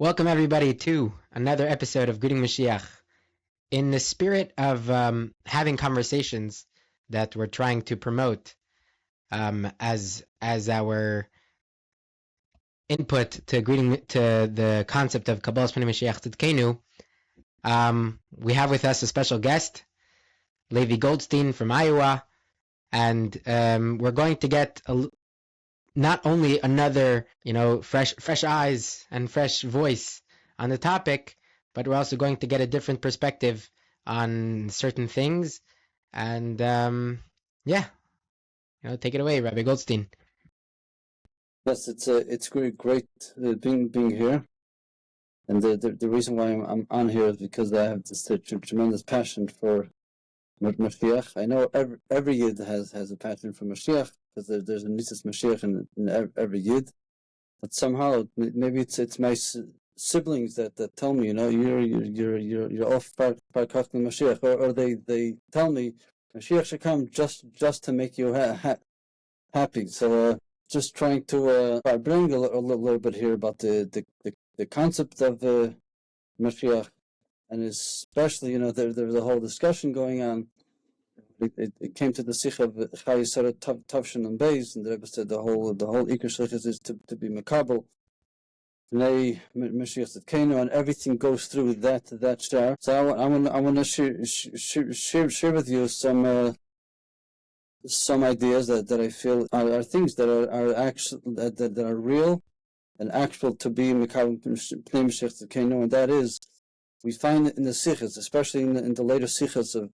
Welcome, everybody, to another episode of Greeting Mashiach. In the spirit of having conversations that we're trying to promote as our input to the concept of Kabbalas Pnei Mashiach Tzidkenu, we have with us a special guest, Levi Goldstein from Iowa, and we're going to get not only another, fresh eyes and fresh voice on the topic, but we're also going to get a different perspective on certain things. And take it away, Rabbi Goldstein. Yes, it's great being here, and the reason why I'm on here is because I have this tremendous passion for Mashiach. I know every Yid has a passion for Mashiach because there's a Nitzis Mashiach in every Yid, but somehow maybe it's my siblings that tell me, you're off Parkach Mashiach, or they tell me Mashiach should come just to make you happy. So just trying to bring a little bit here about the concept of Mashiach, and especially there's a whole discussion going on. It came to the sikh of Chayesara Tavshin and Beis, and the Rebbe said the whole Iker Shlichus is to be Makabel. Moshiach Tzidkenu, and everything goes through that shar. So I want to share with you some ideas that I feel are things that are actual that are real and actual to be Mekabel Pnei Moshiach Tzidkenu, and that is we find it in the sichas, especially in the later sichas of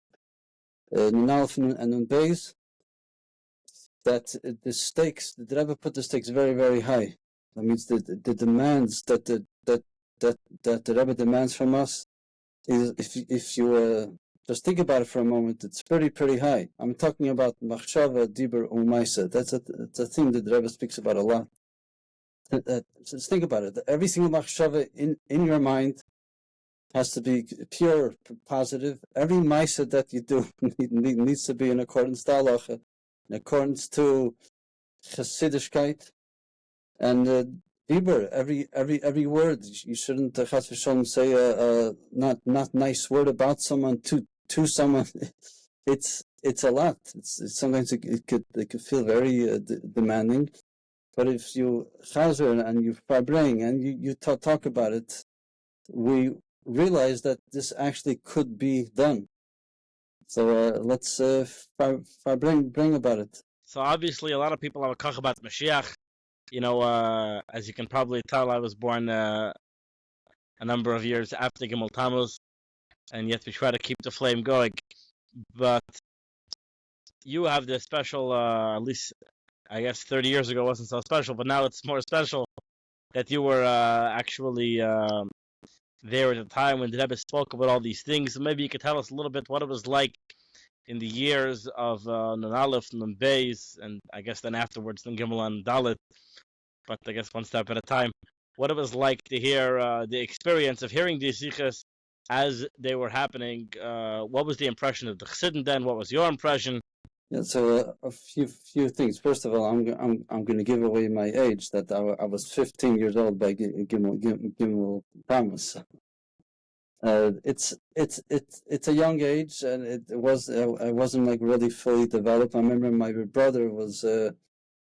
Nun Aleph and Nun Beis, that the stakes, the Rebbe put the stakes very, very high. That means the demands that the Rebbe demands from us is, if you just think about it for a moment, it's pretty high. I'm talking about machshava, dibur, umaisa. That's a thing that the Rebbe speaks about a lot. Just think about it. Every single machshava in your mind has to be pure, positive. Every maisa that you do needs to be in accordance to halacha, in accordance to chassidishkeit, and dibur. Every word you shouldn't chas v'shalom say a not nice word about someone to someone. It's a lot. It's sometimes it could feel very demanding, but if you chazer and you farbrengen and you talk about it, we realize that this actually could be done. So let's bring about it. So obviously, a lot of people have a kach about Mashiach. As you can probably tell, I was born a number of years after Gimel Tammuz, and yet we try to keep the flame going. But you have this special, at least I guess 30 years ago wasn't so special, but now it's more special that you were actually there at the time when the Rebbe spoke about all these things. So maybe you could tell us a little bit what it was like in the years of Nun Aleph, Nun Beis, and I guess then afterwards Nun Gimel and Dalet, but I guess one step at a time. What it was like to hear the experience of hearing these sichos as they were happening. What was the impression of the Chassidim then? What was your impression? Yeah, so a few things. First of all, I'm going to give away my age. That I was 15 years old by Gimel Tammuz. It's a young age, and I wasn't like really fully developed. I remember my brother was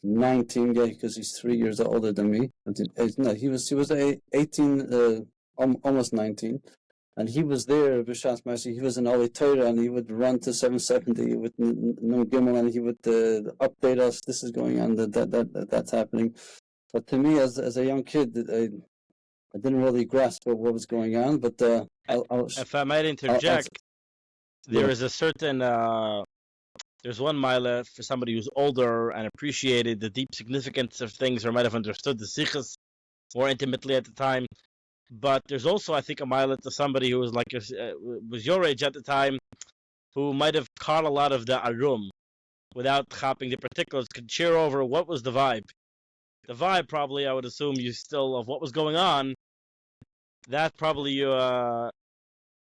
19, yeah, because he's 3 years older than me. No, he was 18, almost 19. And he was there, B'Shas Ma'aseh. He was in Oli Torah, and he would run to 770 with Nun Gimel, and he would update us. This is going on. That's happening. But to me, as a young kid, I didn't really grasp what was going on. But if I might interject, there is a certain there's one mile for somebody who's older and appreciated the deep significance of things, or might have understood the sichos more intimately at the time. But there's also, I think, a mile to somebody who was like was your age at the time, who might have caught a lot of the arum without chopping the particulars, could cheer over what was the vibe. The vibe, probably, I would assume, you still, of what was going on, that probably you,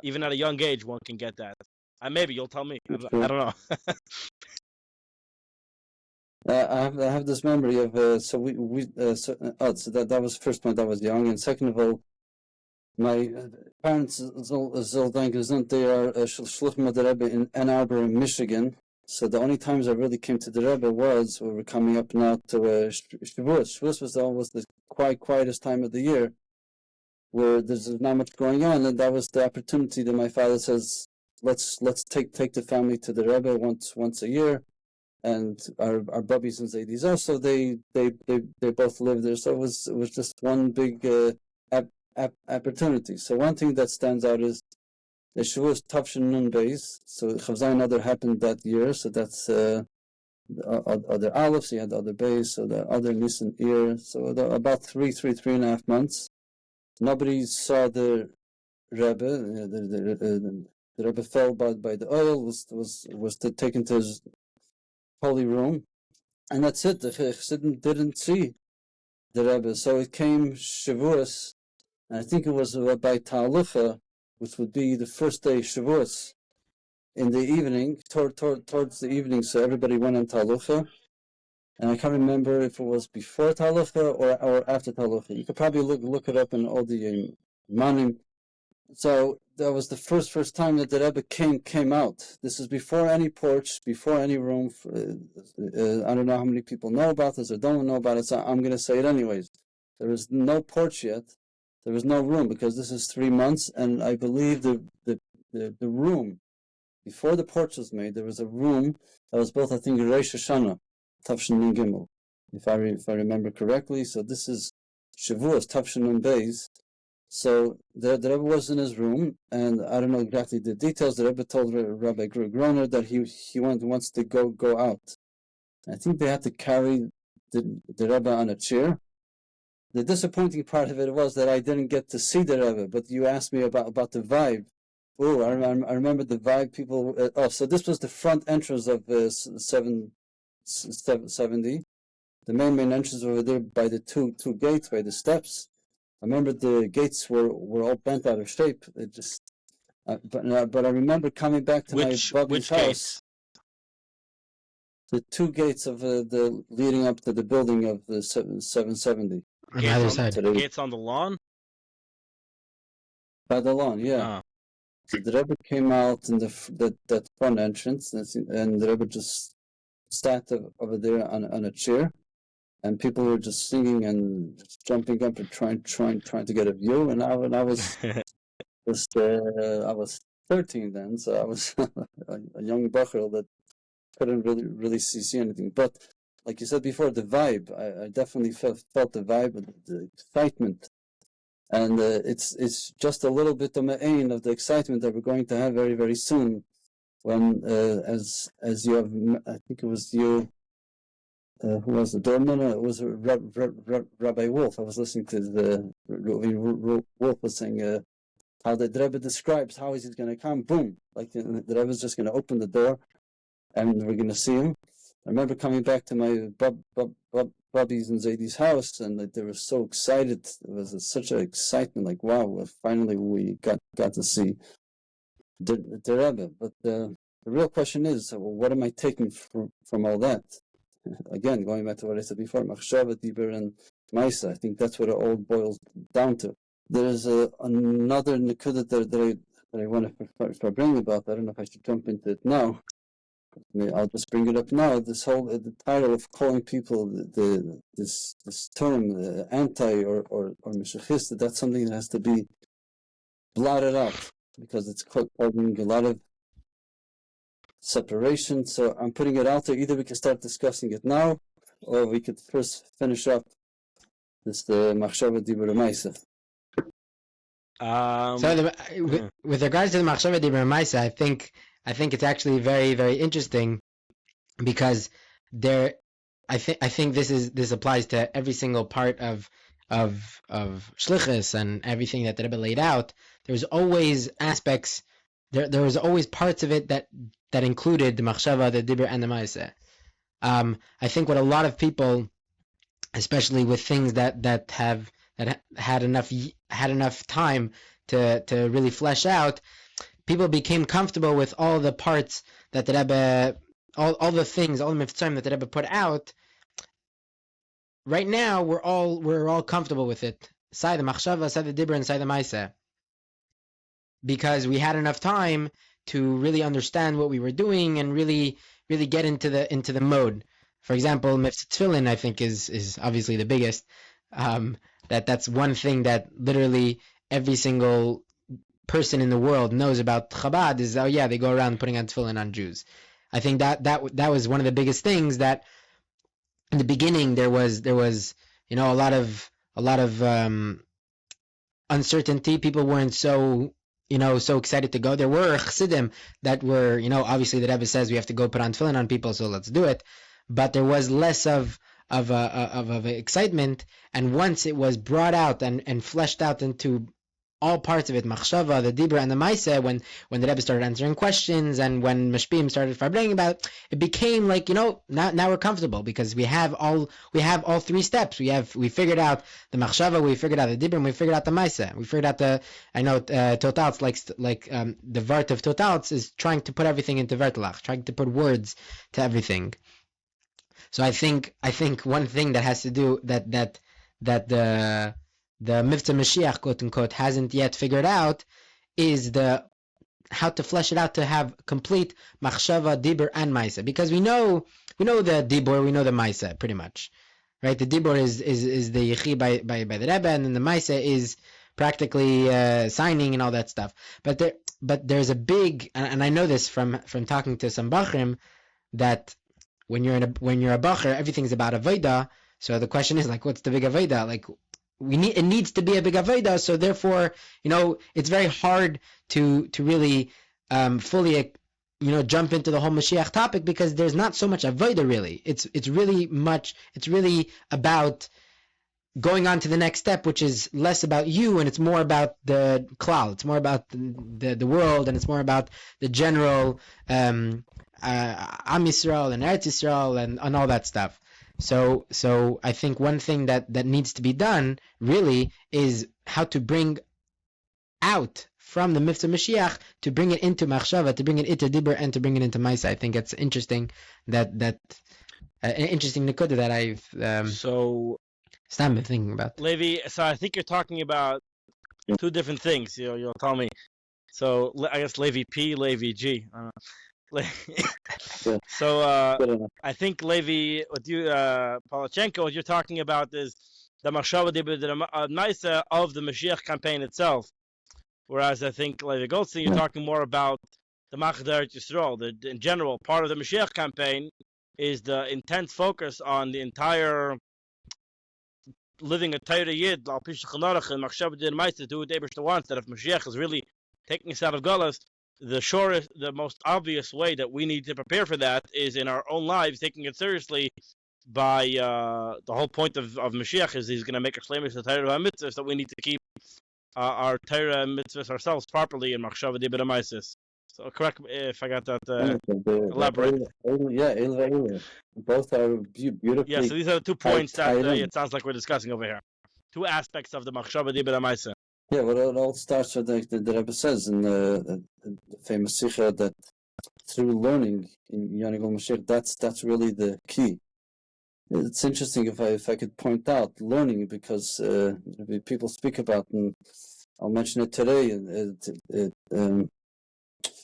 even at a young age, one can get that. Maybe you'll tell me. I don't know. I have this memory of so that was first point. I was young, and second of all, My parents, they are Shluchim of the Rebbe in Ann Arbor, in Michigan. So the only times I really came to the Rebbe was when we're coming up now to Shavuos. Shavuos was always the quietest time of the year, where there's not much going on, and that was the opportunity that my father says, let's take the family to the Rebbe once a year, and our bubbies and zaydis also they both live there, so it was just one big opportunity. So one thing that stands out is the Shavuos Tavshin Nun Beis. So Chavzayin Adar happened that year, so that's other Aleph, so you had the other Beis, so the other Nisan Ear, so about three and a half months. Nobody saw the Rebbe. The Rebbe fell by the oil, was taken to his holy room, and that's it. The Chassidim didn't see the Rebbe. So it came Shavuos, and I think it was by Ta'alucha, which would be the first day Shavuos, in the evening, towards the evening, so everybody went on Ta'alucha. And I can't remember if it was before Ta'alucha or after Ta'alucha. You could probably look it up in all the manim. So that was the first time that the Rebbe came out. This is before any porch, before any room. I don't know how many people know about this or don't know about it, so I'm going to say it anyways. There was no porch yet. There was no room, because this is 3 months, and I believe the room, before the porch was made, there was a room that was built, I think, in Rosh Hashanah, Tavshin Nun Gimel, if I remember correctly. So this is Shavuos, Tavshin Nun Beis. So the Rebbe was in his room, and I don't know exactly the details. The Rebbe told Rabbi Groner that he wants to go out. I think they had to carry the Rebbe on a chair. The disappointing part of it was that I didn't get to see the Rebbe, but you asked me about the vibe. Oh, I remember the vibe. People. So this was the front entrance of 770. The main entrance over there by the two gates, by the steps. I remember the gates were all bent out of shape. It just, but I remember coming back to my Bobby's house. Gates? The two gates of the leading up to the building of the 770. Gates on the lawn? By the lawn, yeah. Oh. So the Rebbe came out in that front entrance, and the Rebbe just sat over there on a chair, and people were just singing and just jumping up and trying to get a view. And I was just I was 13 then, so I was a young bacher that couldn't really see anything. But like you said before, the vibe, I definitely felt the vibe, the excitement, and it's just a little bit of ma'ain of the excitement that we're going to have very, very soon, when as you have, I think it was you, who was the doorman? It was Rabbi Wolf. I was listening to the Wolf was saying how the Rebbe describes how is he going to come, boom, like the Rebbe is just going to open the door, and we're going to see him. I remember coming back to my Bubby's and Zayd's house, and they were so excited. It was such an excitement, like, wow, finally we got to see the Rebbe. But the real question is, what am I taking from all that? Again, going back to what I said before, Machshava, Dibur, and Maisa, I think that's what it all boils down to. There's another Nikuda that I want to bring about. I don't know if I should jump into it now. I'll just bring it up now. This whole the title of calling people this term anti or Meshachist, that's something that has to be blotted out, because it's causing a lot of separation. So I'm putting it out there. Either we can start discussing it now, or we could first finish up this the Machshava Dibur Maisa. So with regards to the Machshava Dibur Maisa, I think it's actually very, very interesting, because I think this applies to every single part of Shlichus and everything that the Rebbe laid out. There's always aspects. There was always parts of it that included the Machshava, the Dibur, and the Maisa. I think what a lot of people, especially with things that had enough time to really flesh out, people became comfortable with all the parts that the Rebbe, all the things, all the mitzvahs that the Rebbe put out. Right now, we're all comfortable with it. Side the machshava, side the dibur, and side the ma'aseh. because we had enough time to really understand what we were doing and really get into the mode. For example, Mitzvah Tefillin, I think, is obviously the biggest. That's one thing that literally every single person in the world knows about Chabad is, oh yeah, they go around putting on tefillin on Jews. I think that was one of the biggest things that in the beginning there was a lot of uncertainty. People weren't so so excited to go. There were chassidim that were obviously the Rebbe says we have to go put on tefillin on people, so let's do it. But there was less of excitement, and once it was brought out and fleshed out into all parts of it, machshava, the dibur, and the maaseh, when the Rebbe started answering questions and when mashpim started farbrengen about it, it became like now we're comfortable because we have all three steps. We figured out the machshava, we figured out the dibur, and we figured out the maaseh. We figured out Totalts like the vart of Totalts is trying to put everything into vertelach, trying to put words to everything. So I think one thing that has to do that the Mitzvah Mashiach, quote unquote, hasn't yet figured out is how to flesh it out to have complete machshava, dibur, and maaseh. Because we know the dibur, we know the maaseh pretty much, right? The dibur is the yechi by the Rebbe, and then the maaseh is practically signing and all that stuff. But there's a big, and I know this from talking to some bachrim, that when you're a bacher, everything's about avodah. So the question is like, what's the big avodah? Like, it needs to be a big avodah, so therefore, it's very hard to really fully jump into the whole Mashiach topic because there's not so much avodah really. It's really about going on to the next step, which is less about you and it's more about the klal. It's more about the world, and it's more about the general Am Yisrael and Eretz Yisrael and all that stuff. So I think one thing that needs to be done really is how to bring out from the Mitzvah Mashiach, to bring it into Machshava, to bring it into Dibur, and to bring it into Maaseh. I think it's interesting that an interesting nekuda that I've been thinking about. Levi, so I think you're talking about two different things. You'll tell me. So I guess Levi P, Levi G. So I think Levi, what you Palachenko, what you're talking about is the machshava maaseh of the Mashiach campaign itself, whereas I think Levi Goldstein, you're talking more about the Machadar Yisrael. In general, part of the Mashiach campaign is the intense focus on the entire living a Torah Yid, al Pi Shulchan and machshava maaseh, to do what the Eibishter wants. That if Mashiach is really taking us out of Gullus, the most obvious way that we need to prepare for that is in our own lives, taking it seriously by the whole point of Mashiach is he's going to make us flamish the Torah and mitzvahs, that we need to keep our Torah and mitzvahs ourselves properly in machshava dibur ma'ases. So correct me if I got that elaborate. Both are beautifully. Yeah, so these are the 2 points that it sounds like we're discussing over here. 2 aspects of the machshava dibur ma'ases. Yeah, well, it all starts with the Rebbe says in the famous Sikha that through learning in Yanig Mashiach, that's really the key. It's interesting if I could point out learning, because people speak about, and I'll mention it today in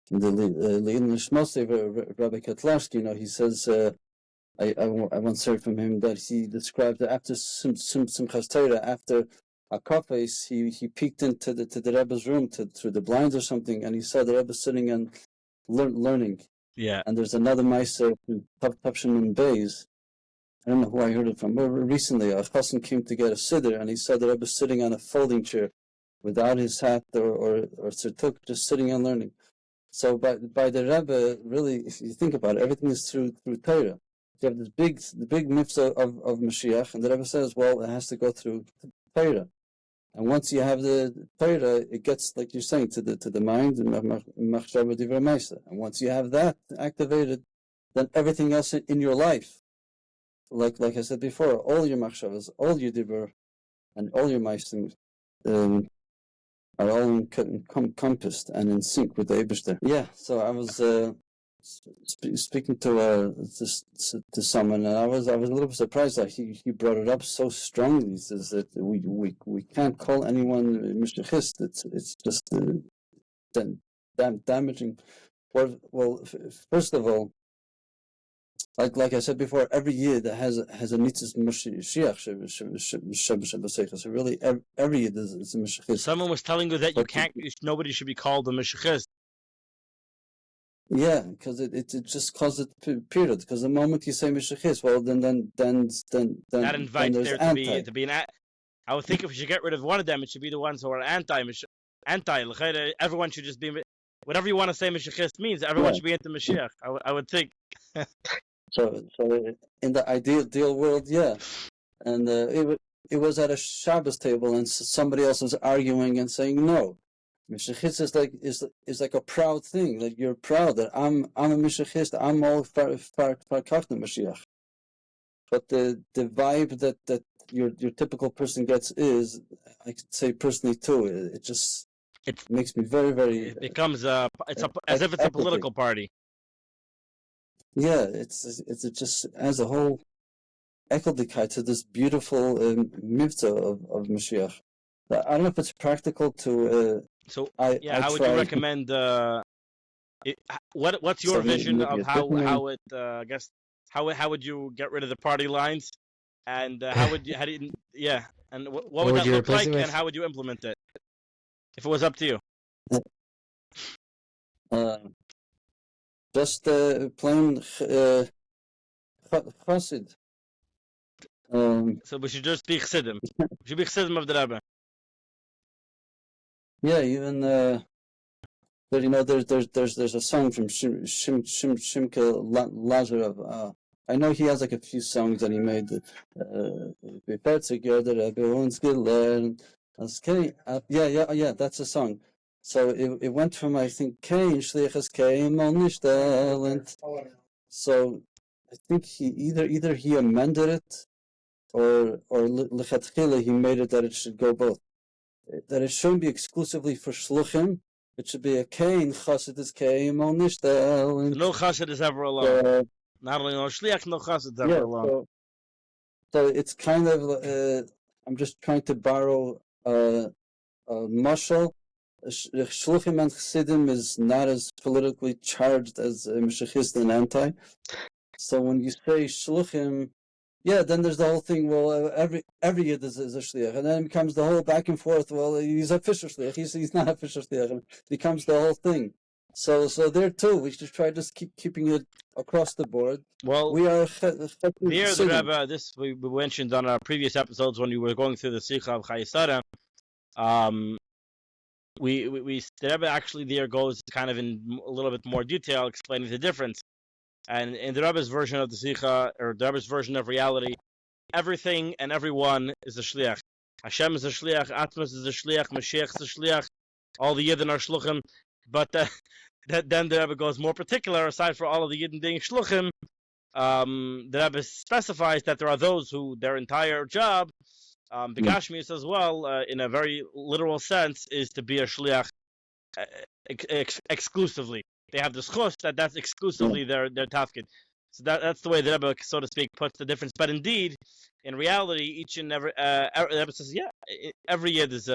the English mostly Rabbi Kotlarski. He says I once heard from him that he described that after Simchas Torah, after Akafes, he peeked into the Rebbe's room through the blinds or something, and he saw the Rebbe sitting and learning. Yeah. And there's another Meiser, Tavshin and Beis. I don't know who I heard it from, but recently a chassan came to get a siddur, and he saw the Rebbe sitting on a folding chair without his hat or tzartuk, just sitting and learning. So by the Rebbe, really, if you think about it, everything is through Torah. You have the big mitzvah of Mashiach, and the Rebbe says, well, it has to go through Torah. And once you have the Torah, it gets, like you're saying, to the mind, and machshava divrei maaseh. And once you have that activated, then everything else in your life, like I said before, all your machshavas, all your dibur, and all your maaseh are all encompassed and in sync with the Eibishter. Yeah, so I was speaking to someone, and I was a little bit surprised that he brought it up so strongly. He says that we can't call anyone Mishachist. It's just damaging. Well, first of all, like I said before, every year that has a Nitzis Moshiach. So really, every year is a Moshiach. Someone was telling you that nobody should be called a Meshachist. Yeah, because it just causes period. Because the moment you say Meshachist, well, then That invites there's there anti. to be an. I would think if we should get rid of one of them, it should be the ones who are anti. Everyone should just be whatever you want to say. Meshachist means everyone should be into Mashiach. I would think. So in the ideal world, yeah, and it was at a Shabbos table, and somebody else was arguing and saying no. Mishachist is like a proud thing. Like you're proud that I'm a Mishachist. I'm all far Kachna Mashiach. But the vibe that your typical person gets is, I could say personally too, it just makes me very, very. It becomes as if it's a political party. Yeah, it's just as a whole ekeldigkeit to this beautiful mitzvah of Mashiach. I don't know if it's practical to. How would you recommend? What's your vision of how it? I guess how would you get rid of the party lines, and what would that look like, and how would you implement it if it was up to you? Just plain chassid. So we should just be chassidim. We should be chassidim of the Rebbe. Yeah, even there's a song from Shimke Lazarov. I know he has like a few songs that he made. Yeah, that's a song. So it went from, I think, Cain Shlichas Cain Molnishtel, so I think he either he amended it or lechatchila he made it that it should go both. That it shouldn't be exclusively for shluchim. It should be a Cain chassid is Cain Molnishtel. No chassid is ever alone. Not only no shliach, no chassid is ever alone. So it's kind of I'm just trying to borrow a mashal. Shluchim and Chassidim is not as politically charged as Meshachist and anti. So when you say Shluchim, yeah, then there's the whole thing. Well, every year is a shliach, and then it becomes the whole back and forth. Well, he's a fisher shliach. He's not a fisher shliach, and it becomes the whole thing. So there too, we should try to keeping it across the board. Well, we are the Rebbe. This we mentioned on our previous episodes when we were going through the Sikha of Chayesara. The Rebbe actually there goes kind of in a little bit more detail explaining the difference. And in the Rebbe's version of the Sikha, or the Rebbe's version of reality, everything and everyone is a shliach. Hashem is a shliach, Atmas is a shliach, Mashiach is a shliach, all the Yidden are shluchim. But then the Rebbe goes more particular, aside from all of the Yidden being shluchim, the Rebbe specifies that there are those who their entire job, Begashmius as well, in a very literal sense, is to be a shliach exclusively. They have the schus that's exclusively their tafkid. So that's the way the Rebbe, so to speak, puts the difference. But indeed, in reality, each and every the Rebbe says, every year there's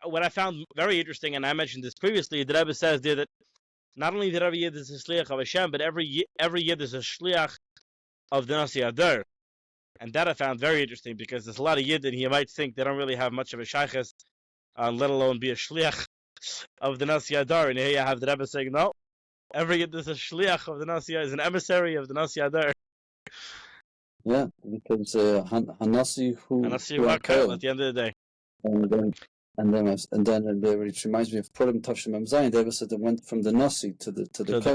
what I found very interesting, and I mentioned this previously, the Rebbe says there that not only that every year there's a shliach of Hashem, but every year there's a shliach of the Nasi Adar. And that I found very interesting, because there's a lot of Yidden, you might think they don't really have much of a shaykhis, let alone be a shliach of the Nasi Adar. And here you have the Rebbe saying, no, every Yid is a shliach of the Nasi Adar, is an emissary of the Nasi Adar. Yeah, because Hanasi who at the end of the day. And then it reminds me of Purim Tavshim Mem Zayin. They said they went from the Nasi to the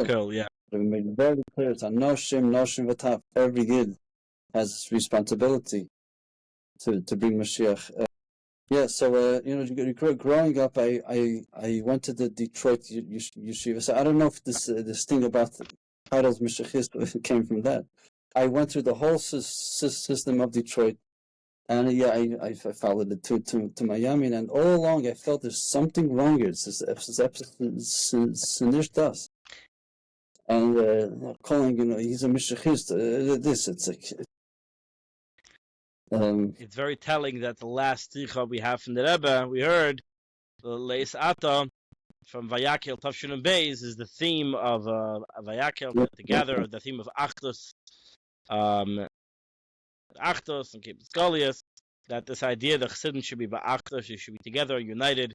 Kol. Yeah. They made it very clear. It's Noshim V'Taf. Every Yid has responsibility to bring Mashiach. So growing up, I went to the Detroit yeshiva. So I don't know if this thing about the titles Mashiachist came from that. I went through the whole system of Detroit, and I followed it to Miami, and all along I felt there's something wrong here. It's this and calling he's a Mashiachist. It's like. It's very telling that the last ticha we have from the Rebbe, we heard the Leis Ata, from Vayakel Tavshun and Beis is the theme of Vayakel together, the theme of Achdus, Achdus and Kibbutz Goliath, that this idea that Chassidim should be Ba'achdus, you should be together, united,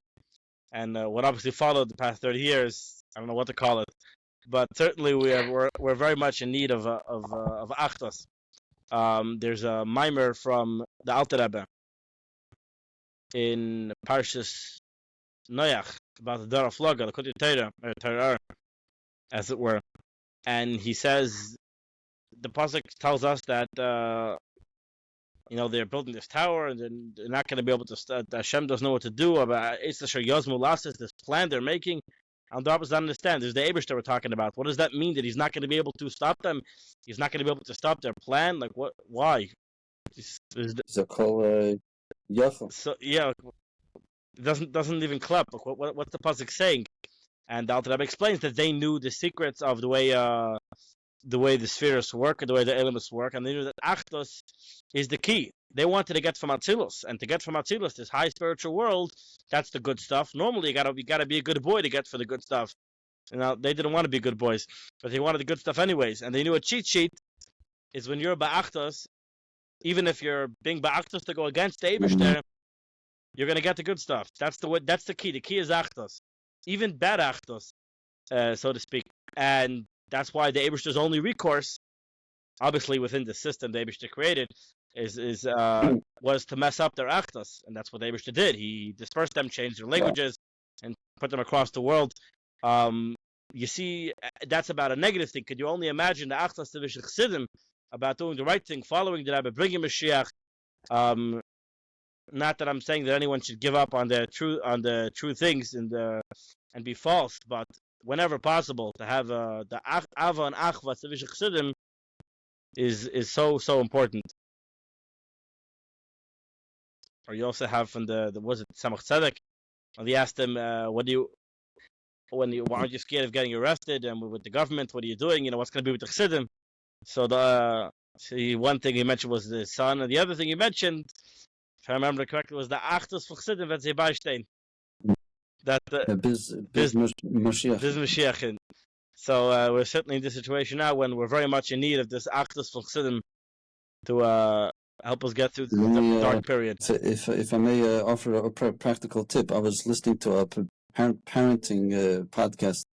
and what obviously followed the past 30 years, I don't know what to call it, but certainly we're very much in need of Achdus. There's a mimer from the Alter Rebbe in Parshas Noach about the Dara Flaga, the Kutei Torah, or Torah, as it were, and he says the pasuk tells us that they're building this tower and they're not going to be able to. Hashem doesn't know what to do about this plan they're making. And the Rabbis don't understand. There's the Eibush that we're talking about. What does that mean? That he's not going to be able to stop them? He's not going to be able to stop their plan? Like what? Why? So yeah, it doesn't even clap. Like what's the pasuk saying? And the Alter Rebbe explains that they knew the secrets of the way the spheres work and the way the elements work, and they knew that Achdus is the key. They wanted to get from Atzilus, and to get from Atzilus, this high spiritual world, that's the good stuff. Normally, you gotta be a good boy to get for the good stuff. They didn't want to be good boys, but they wanted the good stuff anyways. And they knew a cheat sheet is when you're Ba'achdus, even if you're being Ba'achdus to go against the Eibishter, you're gonna get the good stuff. That's the key. The key is Achdus, even bad Achdus, so to speak, and that's why the Eibishter's only recourse, obviously within the system the Eibishter created, was to mess up their Achdus, and that's what the Eibishter did. He dispersed them, changed their languages, and put them across the world. You see, that's about a negative thing. Could you only imagine the Achdus of the Chassidim about doing the right thing, following the Rebbe, bringing Mashiach? Not that I'm saying that anyone should give up on the true things and be false, but whenever possible, to have the Ava and Achva Tzevish Chassidim is so important. Or you also have from the was it Samach Tzedek, and he asked him, why aren't you scared of getting arrested? And with the government, what are you doing? What's going to be with the Chassidim? So one thing he mentioned was the son, and the other thing he mentioned, if I remember correctly, was the Achdus for Chassidim at Zeibaystein. That Biz Moshiach. So we're certainly in this situation now when we're very much in need of this Achdus for Chassidim to help us get through the dark period. If I may offer a practical tip, I was listening to a parenting podcast.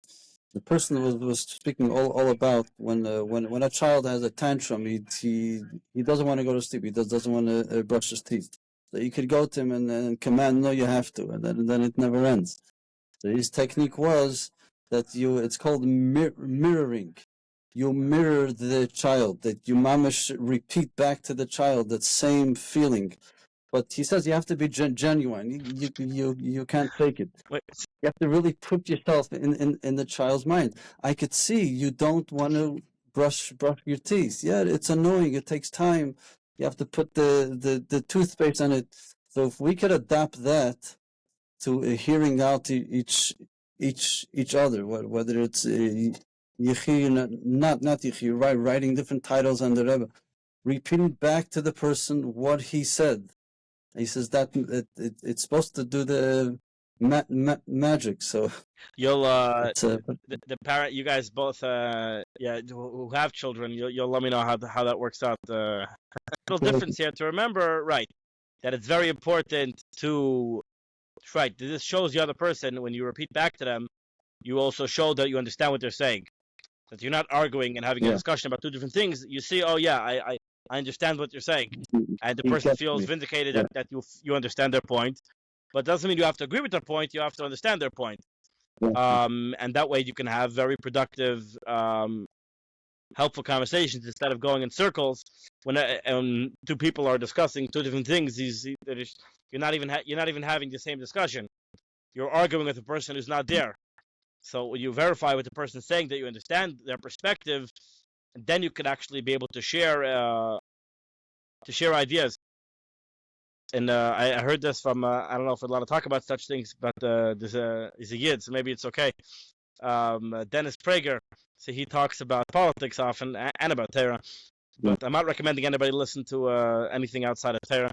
The person was speaking all about when a child has a tantrum, he doesn't want to go to sleep, he doesn't want to brush his teeth. So you could go to him and command, no, you have to, and then it never ends. So his technique was that it's called mirroring. You mirror the child, that you mamish repeat back to the child that same feeling. But he says you have to be genuine. You can't fake it. Wait. You have to really put yourself in the child's mind. I could see you don't want to brush your teeth. Yeah, it's annoying. It takes time. You have to put the toothpaste on it. So if we could adapt that to hearing out each other, whether it's Yechi, not Yechi, right? Writing different titles on the Rebbe, repeating back to the person what he said. He says that it's supposed to do the magic. So you'll the parent, you guys both who have children, you'll let me know how that works out. Little difference here to remember, right? That it's very important to this shows the other person when you repeat back to them, you also show that you understand what they're saying. That you're not arguing and having a discussion about two different things. You see, oh yeah, I understand what you're saying, and the person feels vindicated that you understand their point. But doesn't mean you have to agree with their point. You have to understand their point, and that way you can have very productive, helpful conversations instead of going in circles when two people are discussing two different things. You're not even having the same discussion. You're arguing with a person who's not there. So you verify with the person saying that you understand their perspective, and then you can actually be able to share ideas. And I heard this from I don't know if we're allowed to talk about such things, but there's a yid, so maybe it's okay. Dennis Prager, so he talks about politics often and about Torah, but I'm not recommending anybody listen to anything outside of Torah.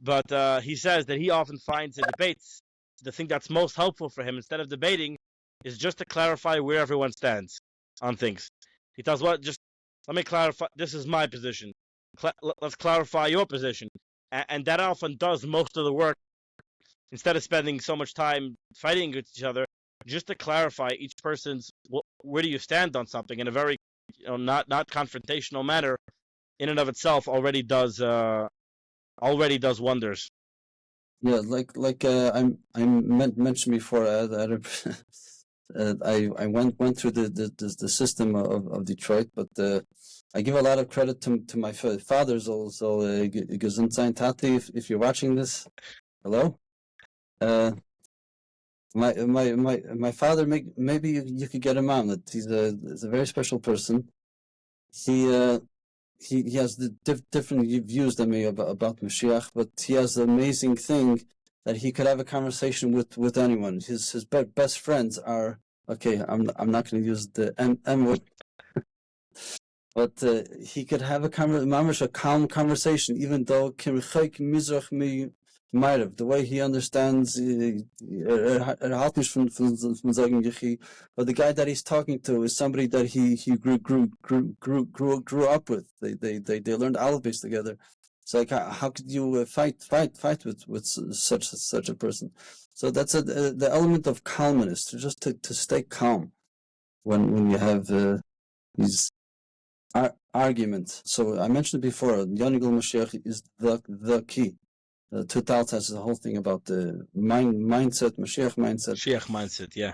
But he says that he often finds in debates the thing that's most helpful for him. Instead of debating, is just to clarify where everyone stands on things. He tells what, just let me clarify. This is my position. Let's clarify your position, and that often does most of the work. Instead of spending so much time fighting with each other, just to clarify each person's where do you stand on something in a very, not confrontational manner, in and of itself already does wonders. Yeah, I mentioned before, I went through the system of Detroit, but I give a lot of credit to my fathers also. Gesundheit Tati, if you're watching this, hello. My father, maybe you could get him on. That he's a very special person. He has the different views than me about Mashiach, but he has the amazing thing that he could have a conversation with anyone. His best friends are, okay, I'm not going to use the M word, but he could have a calm conversation, even though the way he understands, but the guy that he's talking to is somebody that he grew up with. They learned alphabets together. It's like, how could you fight with such a person? So that's the element of calmness, to stay calm when you have these arguments. So I mentioned before, Yanigul Mashiach is the key. Two thoughts has the whole thing about the mindset, Mashiach mindset. Mashiach mindset, yeah.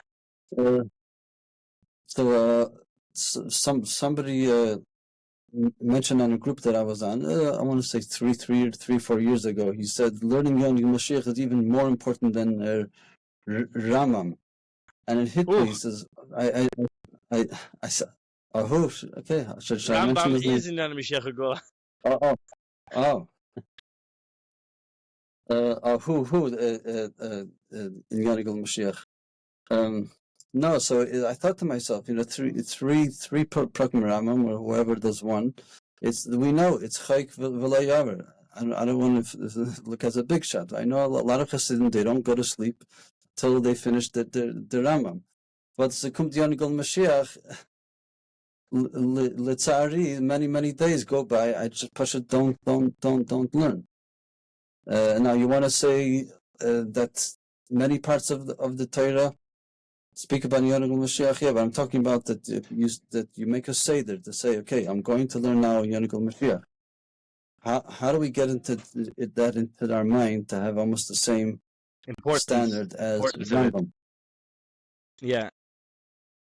Somebody mentioned on a group that I was on, I want to say 4 years ago, he said learning Yom Mashiach is even more important than Ramam. And it hit me. He says, I said, who? Okay, should I mention his name? Is in Mashiach Geula. Who in Yanigul Mashiach? No, so I thought to myself, three Prakim Ramam, or whoever does one, we know it's Chayk V'Layaver. I don't want to look as a big shot. I know a lot of Hasidim, they don't go to sleep till they finish the Ramam. But the Kumt Yanigul Mashiach, Litzari, many days go by, I just don't learn. Now you want to say that many parts of the Torah speak about Yanigul Mashiach, yeah, but I'm talking about that you make a seder to say, okay, I'm going to learn now Yanigul Mashiach. How do we get that into our mind to have almost the same standard as Rambam? Yeah.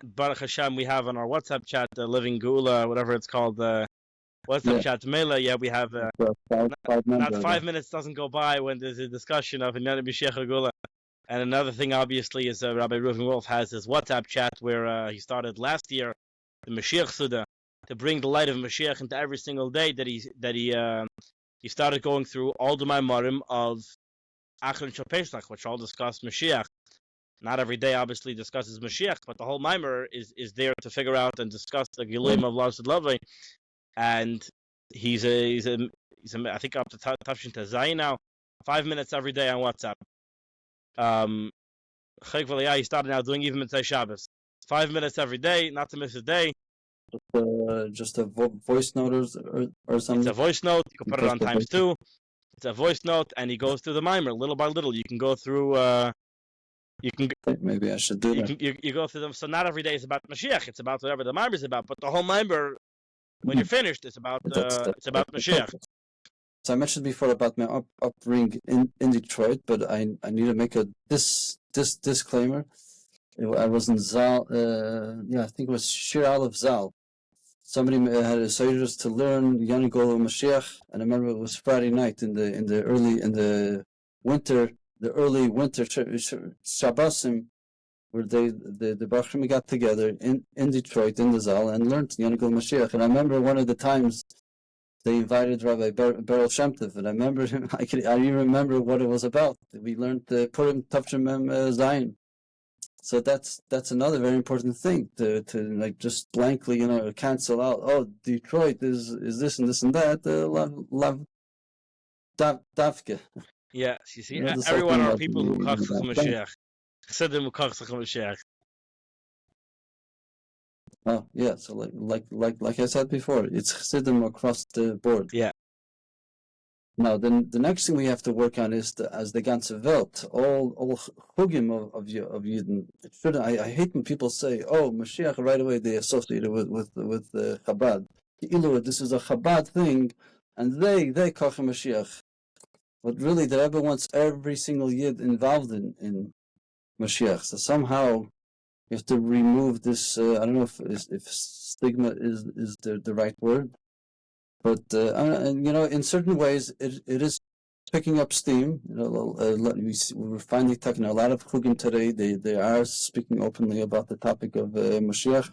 Baruch Hashem, we have on our WhatsApp chat, the Living Geula, whatever it's called, WhatsApp chat, Mela, yeah, we have not 5 minutes doesn't go by when there's a discussion of Yanigul Mashiach Geula. And another thing, obviously, is Rabbi Reuven Wolf has his WhatsApp chat where he started last year, the Mashiach Suda, to bring the light of Mashiach into every single day that he started going through all the Maimarim of Achron Shel Pesach, which all discuss Mashiach. Not every day, obviously, discusses Mashiach, but the whole Maimar is there to figure out and discuss the Giluim of Lav Levi. And he's I think up to Tafshin Tazai now, 5 minutes every day on WhatsApp. He started now doing even Mitzvah Shabbos. 5 minutes every day, not to miss a day. Just a voice note or something? It's a voice note. You can put it on times 2. It's a voice note, and he goes through the mimer little by little. You can go through. Maybe I should do that. You go through them. So not every day is about Mashiach. It's about whatever the mimer is about. But the whole mimer, when you're finished, it's about Mashiach. So I mentioned before about my upbringing in Detroit, but I need to make this disclaimer. I was in Zal, I think it was Shir Aleph Zal. Somebody had a Sayyidus to learn Yanigul Mashiach, and I remember it was Friday night in the early winter Shabbosim, where the Bachrim got together in Detroit in the Zal and learned Yanigul Mashiach. And I remember one of the times they invited Rabbi Beryl Shem Tov, and I remember him. I even remember what it was about. We learned the Purim Tavshim Zayin. So that's another very important thing to like just blankly cancel out. Oh, Detroit is this and this and that. Lav Davke. Yeah, you see, everyone are people who kach Mashiach. Chassidim who kach Mashiach. Oh yeah, so like I said before, it's chassidim across the board. Yeah. Now, then the next thing we have to work on is as the ganze Welt, all chugim of Yidden. It should I hate when people say, "Oh, Mashiach," right away they associate it with Chabad. This is a Chabad thing, and they call him Mashiach. But really, the Rebbe wants every single Yid involved in Mashiach. So somehow you have to remove this. I don't know if stigma is the right word. But in certain ways, it is picking up steam. We're finally talking a lot of chugim today. They are speaking openly about the topic of Moshiach,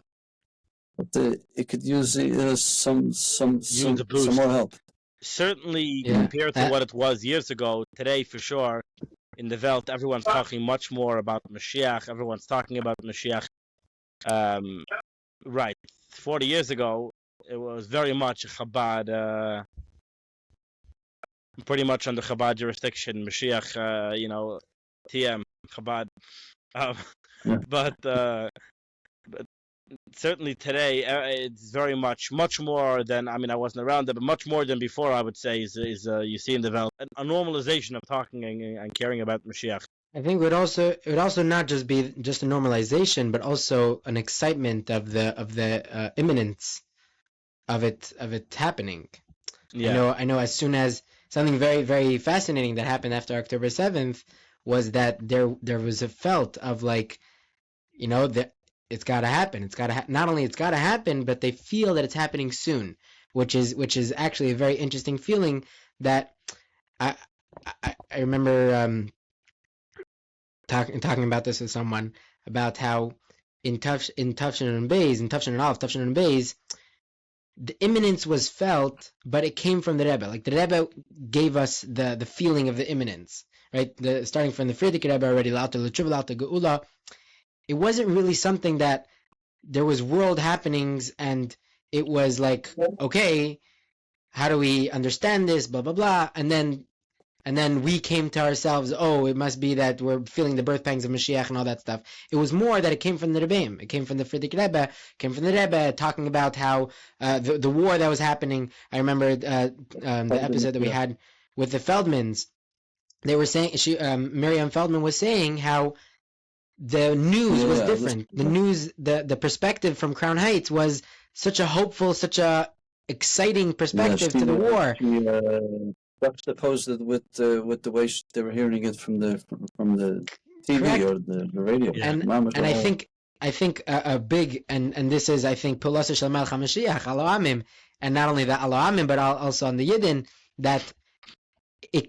but it could use some Use a boost. more help. Certainly, Yeah. compared to what it was years ago, today for sure, in the Welt, everyone's talking much more about Mashiach. Everyone's talking about Mashiach. Right. 40 years ago, it was very much Chabad, pretty much under Chabad jurisdiction. Mashiach, TM, Chabad. Yeah. But certainly today, it's very much more than, I wasn't around there, but much more than before, I would say, is you see in the Welt. A normalization of talking and caring about Mashiach. I think it would also not just be just a normalization, but also an excitement of the imminence of it happening. Yeah. I know. As soon as something very, very fascinating that happened after October 7th was that there was a felt of like, that it's got to happen. It's got to not only it's got to happen, but they feel that it's happening soon, which is actually a very interesting feeling that I remember talking about this with someone about how in Tufshin and Bays, the imminence was felt, but it came from the Rebbe. Like the Rebbe gave us the feeling of the imminence, right? Starting from the Frierdiker Rebbe already, Lauter L'Tshuva, Lauter Geula. It wasn't really something that there was world happenings and it was like, okay, how do we understand this, blah, blah, blah. And then we came to ourselves, oh, it must be that we're feeling the birth pangs of Mashiach and all that stuff. It was more that it came from the Rebbeim. It came from the Frierdiker Rebbe, came from the Rebbe talking about how the war that was happening. I remember the episode that we had with the Feldmans. They were saying, Miriam Feldman was saying how the news was different. The news, the perspective from Crown Heights was such a hopeful, such a exciting perspective to the war. Juxtaposed it with the way they were hearing it from the TV Correct. or the radio. Yeah. And I think a big and this is I think Pulasa Shel Melech HaMashiach Alo Amim, and not only that Alo Amim but also on the Yidden, that it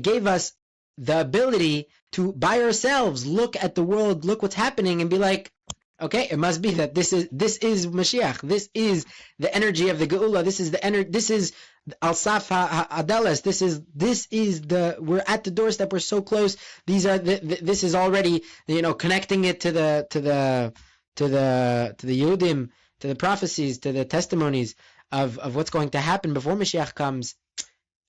gave us the ability to by ourselves look at the world, look what's happening, and be like, okay, it must be that this is Mashiach. This is the energy of the Geula. This is the energy. This is Al Saf Ha'adeles. This is the. We're at the doorstep. We're so close. These are this is already connecting it to the Yehudim, to the prophecies, to the testimonies of what's going to happen before Mashiach comes.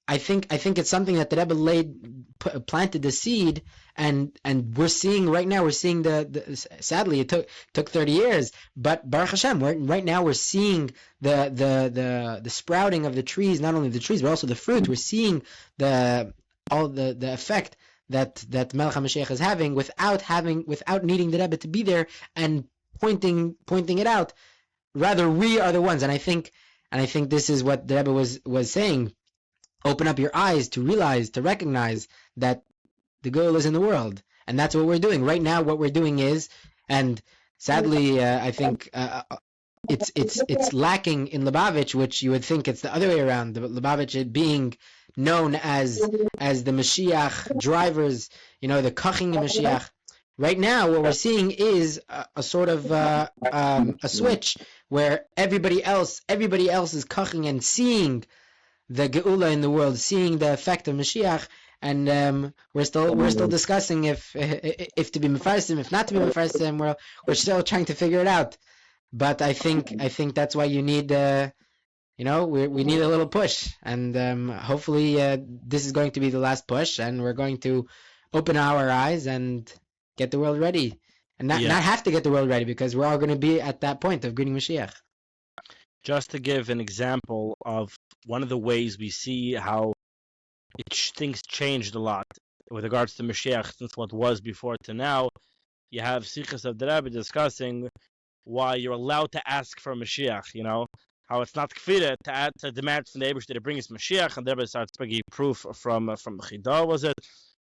I think it's something that the Rebbe planted the seed, and we're seeing right now. We're seeing the sadly it took 30 years, but Baruch Hashem, right now we're seeing the sprouting of the trees. Not only the trees, but also the fruit. We're seeing the effect that Melech HaMashiach is having without needing the Rebbe to be there and pointing it out. Rather, we are the ones, and I think this is what the Rebbe was saying. Open up your eyes to realize, to recognize that the Geula is in the world. And that's what we're doing. Right now, what we're doing is, and sadly, I think it's lacking in Lubavitch, which you would think it's the other way around. The Lubavitch being known as the Mashiach drivers, the Kaching Mashiach. Right now, what we're seeing is a sort of a switch where everybody else is Kaching and seeing the Geula in the world, seeing the effect of Mashiach, and we're still discussing if to be Mefarsim, if not to be Mefarsim. We're still trying to figure it out. But I think that's why you need we need a little push, and hopefully this is going to be the last push, and we're going to open our eyes and get the world ready. and not have to get the world ready, because we're all going to be at that point of greeting Mashiach. Just to give an example of one of the ways we see how things changed a lot with regards to Mashiach since what was before to now. You have Sichos of the Rebbe discussing why you're allowed to ask for Mashiach, how it's not kfira to demand from the Eibusher to bring us Mashiach, and the Rebbe starts bringing proof from Chida, was it,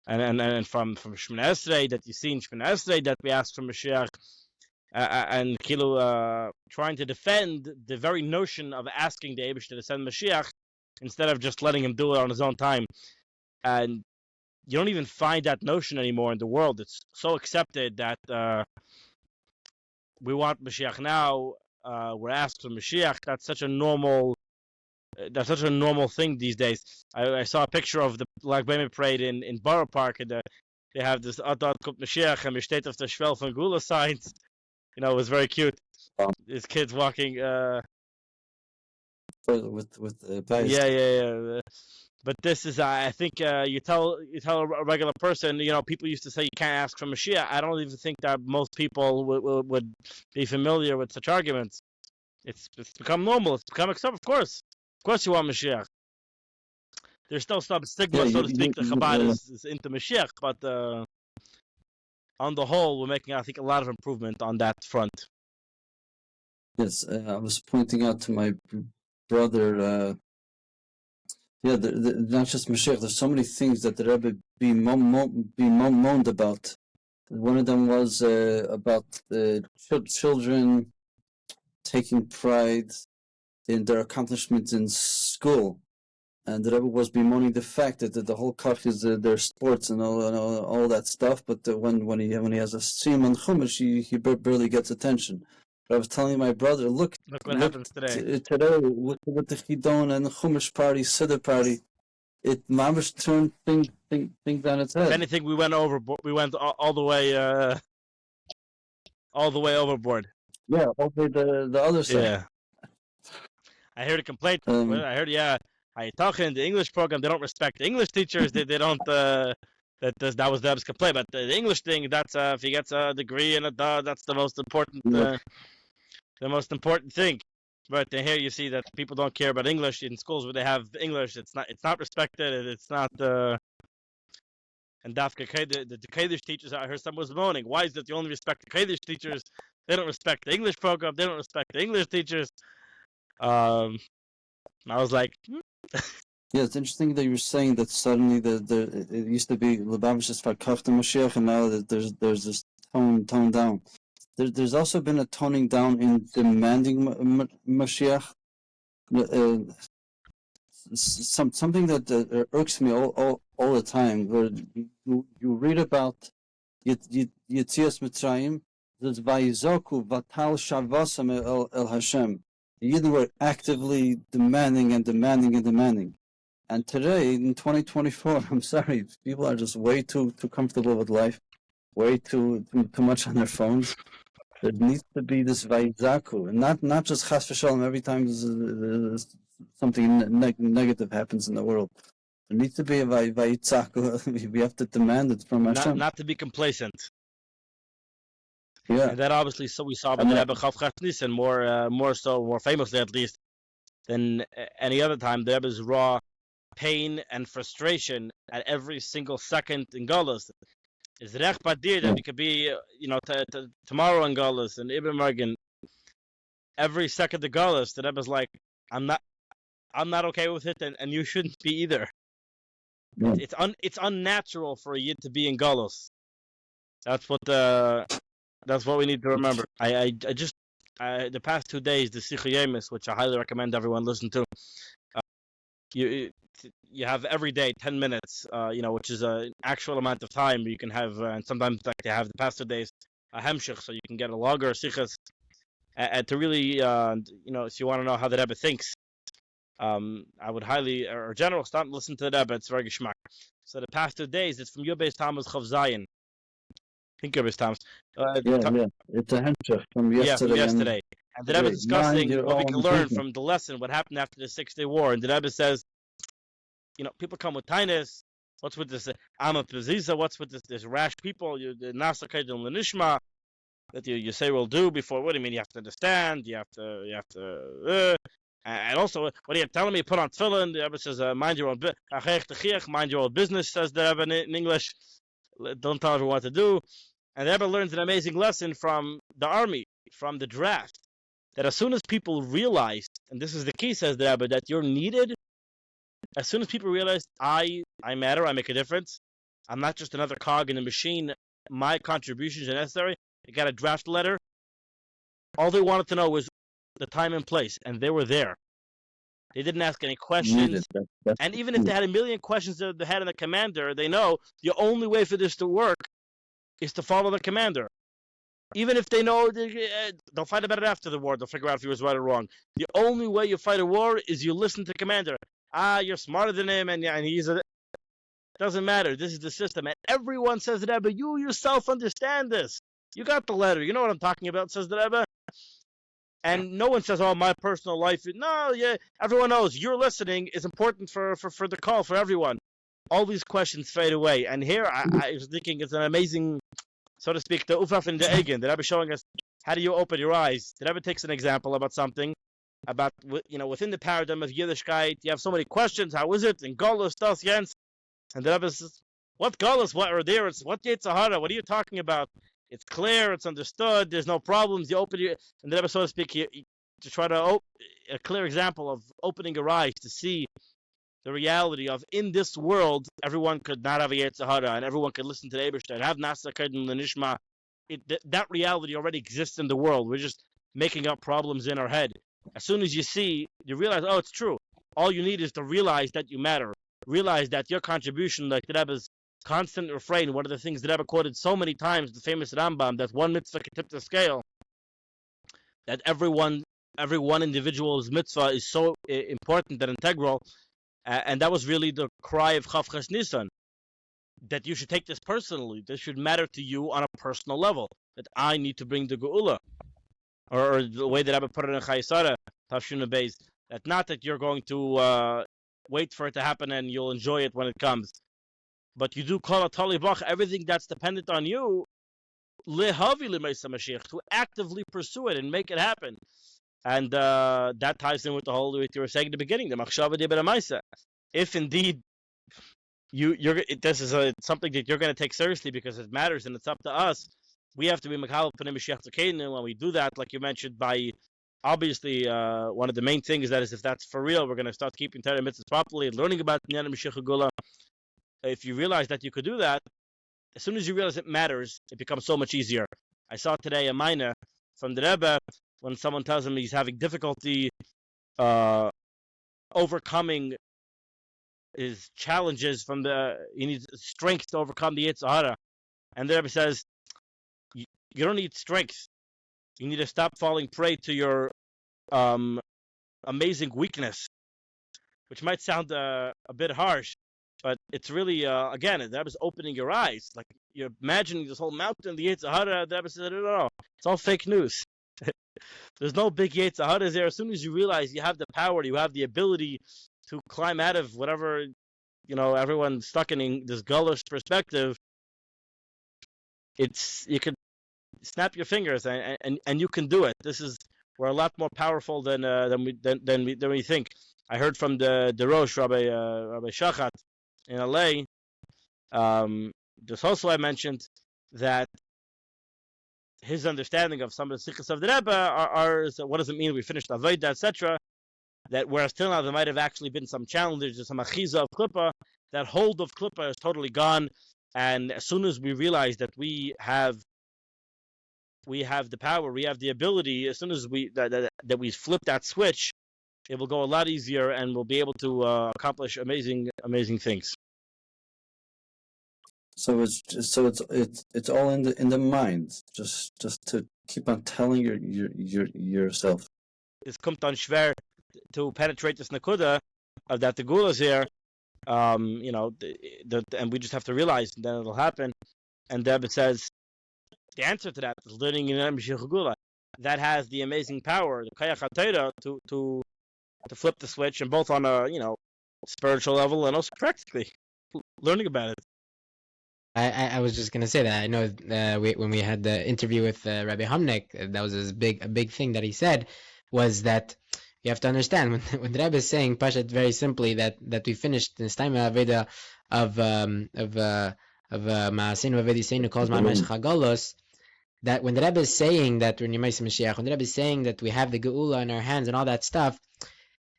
and from Shemona Esrei, that you see in Shemona Esrei that we ask for Mashiach, and Kilu trying to defend the very notion of asking the Eibusher to send Mashiach instead of just letting him do it on his own time. And you don't even find that notion anymore in the world. It's so accepted that we want Moshiach now. We're asked for Mashiach. That's such a normal thing these days. I saw a picture of the Lag B'Omer parade in Borough Park, and they have this Adad Kup Mashiach and Mishtet of the Shvel from Geula signs. It was very cute. These kids walking. With yeah. But this is, I think, you tell a regular person, people used to say you can't ask for Mashiach. I don't even think that most people would be familiar with such arguments. It's become normal. It's become accepted. Of course you want Mashiach. There's still some stigma, so to speak, that Chabad is into Mashiach, but on the whole, we're making, I think, a lot of improvement on that front. Yes, I was pointing out to my brother. Not just Mashiach. There's so many things that the Rebbe moaned about. One of them was about children taking pride in their accomplishments in school, and the Rebbe was bemoaning the fact that the whole kach is their sports and all that stuff. But when he has a siyum on chumash, he barely gets attention. But I was telling my brother, look what happens today. Today, with the Chidon and the Chumash party, Siddur party, it mamish turned things on its head. If anything, we went overboard. We went all the way overboard. Yeah, over the other side. Yeah. I heard a complaint. I heard, I talk in the English program. They don't respect the English teachers. They don't. That was Deb's complaint. But the English thing, that's if he gets a degree and that's the most important. The most important thing. But here you see that people don't care about English in schools where they have English. It's not respected. It's not. And Dafka the Kaddish teachers, I heard someone was moaning. Why is it you only respect the Kaddish teachers? They don't respect the English program. They don't respect the English teachers. I was like. Yeah, it's interesting that you were saying that suddenly it used to be Lubavitch's Farkach Mashiach, and now that there's this tone down. There's also been a toning down in demanding Mashiach. Something that irks me all the time. Where you read about Yetzias Mitzrayim, there's Vayizoku Vatal Shavasam El Hashem. The Yidden were actively demanding. And today, in 2024, I'm sorry, people are just way too comfortable with life, way too much on their phones. There needs to be this Vayizaku, and not just Chas v'Shalom every time there's something negative happens in the world. There needs to be a Vayitzaku. We have to demand it from Hashem. Not to be complacent. Yeah. And that obviously, so we saw with the Rebbe Chav Nissen, more famously at least, than any other time. The Rebbe's raw pain and frustration at every single second in Golas. Is Rech Badir that we could be, tomorrow in Golas and Ibn Morgan, every second of Golas, the Rebbe's like, I'm not okay with it, and you shouldn't be either. Yeah. It's unnatural for a Yid to be in Golos. That's what we need to remember. I just the past 2 days, the Sicha Yemis, which I highly recommend everyone listen to. You have every day 10 minutes, which is an actual amount of time you can have, and sometimes like they have the past 2 days a hemshich, so you can get a longer sichas, to really, if you want to know how the Rebbe thinks, I would highly, or general, stop and listen to the Rebbe. It's very geschmack. So the past 2 days, it's from Yubes Tammuz Chav Zayin. I think Yubes Tammuz. It's a hemshich from yesterday. Yeah, from yesterday. And the Rebbe is discussing what we can learn from the lesson, what happened after the 6-day war. And the Rebbe says, people come with tinus. What's with this Ama Peziza? What's with this rash people? The Nasakad and Lanishma. that you say will do before. What do you mean? You have to understand. You have to. And also, what are you telling me? Put on tefillin. The Rebbe says, mind your own mind your own business. Says the Rebbe in English. Don't tell everyone what to do. And the Rebbe learns an amazing lesson from the army, from the draft, that as soon as people realized, and this is the key, says the Rebbe, that you're needed. As soon as people realize I matter, I make a difference. I'm not just another cog in the machine. My contributions are necessary. You got a draft letter. All they wanted to know was the time and place, and they were there. They didn't ask any questions. And even if they had a million questions that they had in the commander, they know the only way for this to work is to follow the commander. Even if they know, they'll fight about it after the war. They'll figure out if he was right or wrong. The only way you fight a war is you listen to the commander. You're smarter than him, and he's a... Doesn't matter. This is the system. And everyone says the Rebbe, you yourself understand this. You got the letter. You know what I'm talking about, says the Rebbe. And no one says, oh, my personal life. No, yeah, everyone knows your listening is important for the call, for everyone. All these questions fade away. And here, I was thinking it's an amazing, so to speak, the Ufaf and the Egen. The Rebbe showing us, how do you open your eyes? The Rebbe takes an example about something, about, within the paradigm of Yiddishkeit, you have so many questions. How is it? And Golus, Das, Jens. And the Rebbe says, what Golus? What are there? It's what Yetzirah? What are you talking about? It's clear, it's understood, there's no problems. You open your, and the Rebbe, so to speak, to try to a clear example of opening your eyes to see the reality of, in this world, everyone could not have a Yetzirah, and everyone could listen to the Eberstein, have Nasa Kedin Lenishma. That reality already exists in the world. We're just making up problems in our head. As soon as you realize, oh, it's true. All you need is to realize that you matter. Realize that your contribution, like the Rebbe's constant refrain, one of the things that Rebbe quoted so many times, the famous Rambam, that one mitzvah can tip the scale, that every one individual's mitzvah is so important and integral, and that was really the cry of Chav Ches Nisan, that you should take this personally. This should matter to you on a personal level, that I need to bring the Geula, or the way that Rebbe put it in Chayesara, Tafshuna Beis, that not that you're going to wait for it to happen and you'll enjoy it when it comes, but you do call a talibach, everything that's dependent on you, lehavi l'meisa Mashiach, to actively pursue it and make it happen. And that ties in with the whole, what you were saying at the beginning, the machshava d'ibera maisa. If indeed this is something that you're going to take seriously because it matters and it's up to us, we have to be mekabel pnei Mashiach tzedekenu. When we do that, like you mentioned, by obviously one of the main things that is, if that's for real, we're going to start keeping Torah mitzvahs properly, learning about Nyan Mashiach Geula. If you realize that you could do that, as soon as you realize it matters, it becomes so much easier. I saw today a minor from the Rebbe, when someone tells him he's having difficulty overcoming his challenges, he needs strength to overcome the Yetzirah. And the Rebbe says, you don't need strength. You need to stop falling prey to your amazing weakness, which might sound a bit harsh. But it's really, again, the Rebbe is opening your eyes. Like, you're imagining this whole mountain, the Yetzirah. The Rebbe said, no, it's all fake news. There's no big Yetzirah there. As soon as you realize you have the power, you have the ability to climb out of whatever, everyone's stuck in this gullish perspective, you can snap your fingers and you can do it. We're a lot more powerful than we think. I heard from the Rosh, Rabbi Shachat, in LA, just also I mentioned that his understanding of some of the sikhs of the Rebbe are what does it mean we finished Avodah, etc. That whereas till now there might have actually been some challenges, some achiza of Klippa, that hold of Klippa is totally gone. And as soon as we realize that we have the power, we have the ability, as soon as we flip that switch, it will go a lot easier, and we'll be able to accomplish amazing things. So it's all in the mind. Just to keep on telling yourself. It's kommt on schwer to penetrate this nakuda of that the Geula is here. And we just have to realize, and then it'll happen. And Rebbe says the answer to that is learning in Moshiach Geula. That has the amazing power, the Kayach HaTorah, to flip the switch, and both on a spiritual level and also practically learning about it. I was just gonna say that. I know when we had the interview with Rabbi Hamnek, that was a big thing that he said was that you have to understand when the Rebbe is saying Pashat very simply that we finished this time Aveda of Ma'asenu Avediseinu calls Ma'amash Chagolos, that when the Rebbe is saying that when Mashiach, when the Rebbe is saying that we have the Geula in our hands and all that stuff,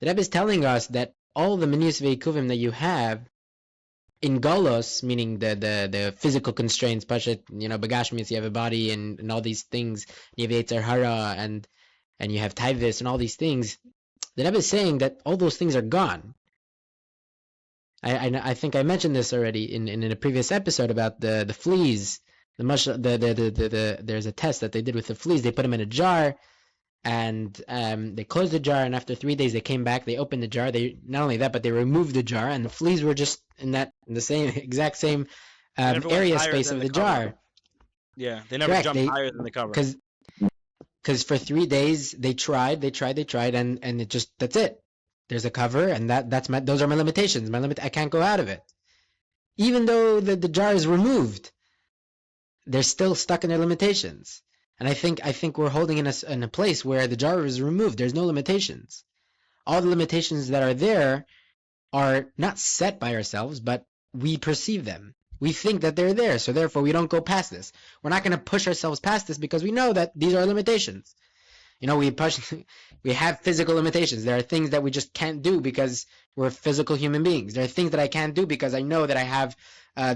the Rebbe is telling us that all the Menius Ve'ikuvim that you have in Golos, meaning the physical constraints, Pashat, Begashmis, you have a body and all these things, you have Yetzer Hara and you have Taivis and all these things, the Rebbe is saying that all those things are gone. I think I mentioned this already in a previous episode about the fleas. There's a test that they did with the fleas. They put them in a jar, and they closed the jar. And after 3 days, they came back. They opened the jar. They not only that, but they removed the jar, and the fleas were just in the same exact same area space of the jar. Yeah, they never jumped higher than the cover. Because for 3 days they tried, and it just that's it. There's a cover, and those are my limitations. I can't go out of it. Even though the jar is removed, they're still stuck in their limitations. And I think we're holding in a place where the jar is removed. There's no limitations. All the limitations that are there are not set by ourselves, but we perceive them. We think that they're there, so therefore we don't go past this. We're not going to push ourselves past this because we know that these are limitations. We have physical limitations. There are things that we just can't do because we're physical human beings. There are things that I can't do because I know that I have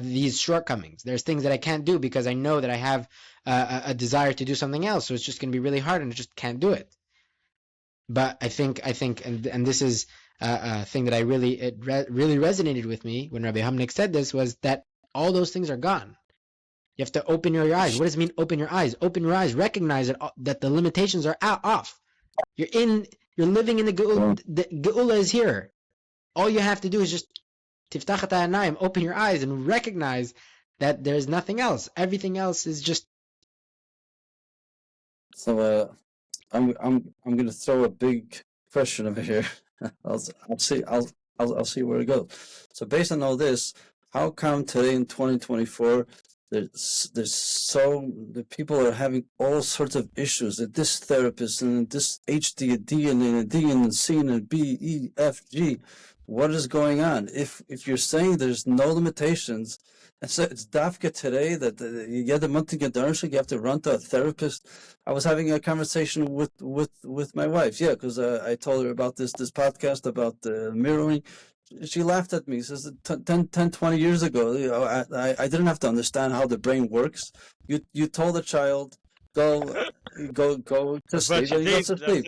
these shortcomings. There's things that I can't do because I know that I have a desire to do something else. So it's just going to be really hard and I just can't do it. But I think, and this is a thing that really resonated with me when Rabbi Hamnik said this, was that all those things are gone. You have to open your eyes. What does it mean, open your eyes? Open your eyes. Recognize that the limitations are off. You're living in the Geula. The Geula is here. All you have to do is just tiftach et ha'anayim, open your eyes and recognize that there's nothing else. Everything else is just. So I'm going to throw a big question over here. I'll see where it goes. So based on all this, how come today in 2024 the people are having all sorts of issues, that this therapist and this HD, a D and a D and a C and a B, E, F, G? What is going on? If you're saying there's no limitations, and so it's dafka today that you get the monthly gedarshik, you have to run to a therapist. I was having a conversation with my wife, because I told her about this podcast about the mirroring. She laughed at me. She says 10, 20 years ago, I didn't have to understand how the brain works. You told a child, go to sleep, and he goes to sleep.